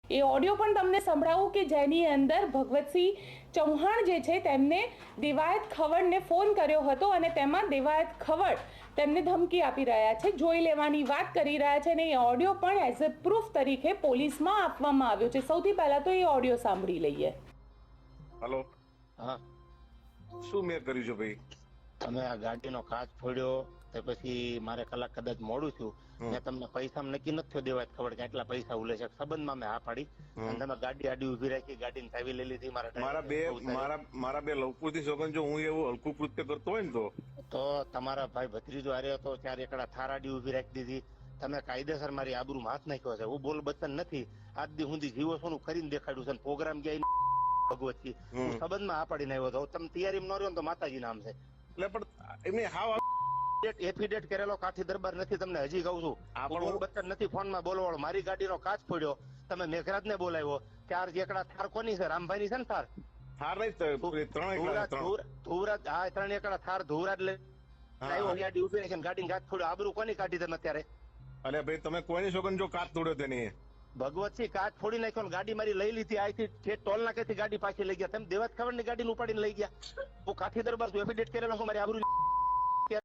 એ audio પણ તમને સંભળાવું કે જેની અંદર ભગવતસિંહ ચૌહાણ જે છે તેમને દેવાયત ખવડને ફોન કર્યો હતો અને તેમાં દેવાયત ખવડ તેમને ધમકી આપી રહ્યા છે, જોઈ લેવાની વાત કરી રહ્યા છે અને એ ઓડિયો પણ એઝ અ પ્રૂફ તરીકે પોલીસમાં આપવામાં આવ્યો છે। સૌથી પહેલા તો એ ઓડિયો સાંભળી લઈએ। હલો, હા, શું મેં કર્યું છે ભાઈ? તમે આ ગાડીનો કાચ ફોડ્યો તો પછી મારે કલાક કદાચ મોડું થયું, મેં તમને પૈસા નક્કી નથી થયો દેવાય ખબર કે આટલા પૈસા ઉલે છે સંબંધમાં મેં હા પાડી અને તમે ગાડી આડી ઉભી રાખી, ગાડીની ચાવી લઈ લીધી, મારા બે લવકુશથી સોગન, જો હું એવું હલકું કૃત્ય કરતો હોય ને તો તમારા ભાઈ ભત્રીજો હારે હતો ત્યારે એકડા થાર આડી ઉભી રાખી દીધી, તમે કાયદેસર મારી આબરૂમાં હાથ નાખ્યો છે। હું બોલ બચન નથી, આજ દી સુધી જીવો છું કરીને દેખાડ્યું છે, પ્રોગ્રામ ક્યાંય ભગવતજી હું સંબંધમાં આ પાડીને આવ્યો હતો, તમે તૈયારી ન રહ્યો તો માતાજી નામ છે એટલે પણ એમને હાવ એફિડેટ કરેલો કાઠી દરબાર નથી, તમને હજી કહું છું, બોલ બચન નથી ફોનમાં બોલવાળો, મારી ગાડીનો કાચ ફોડ્યો, તમે મેઘરાજ ને બોલાવ્યો, ચાર એકડા થાર કોની છે? રામભાઈ ની છે ને થાર? થાર નહીં, ધુવરાજ, હા 3 એકડા થાર ધુવરાજ લે ગાડી ઉભી રાખી ગાડીને કાચ ફોડ્યો, આબરૂ કોની કાઢી તમે અત્યારે? અરે ભાઈ તમે કોઈની સોગન જો કાચ તોડ્યો તેની ભગવતસિંહ કાચ ફોડી નાખ્યો ને ગાડી મારી લઈ લીધી, અહીંથી ટોલ નાકેથી ગાડી પાછી લઈ ગયા, તમે દેવાત ખબર ની ગાડી ઉપાડીને લઈ ગયા, હું કાઠી દરબાર છું, એફિડેટ કરેલો છું, મારી આબરૂ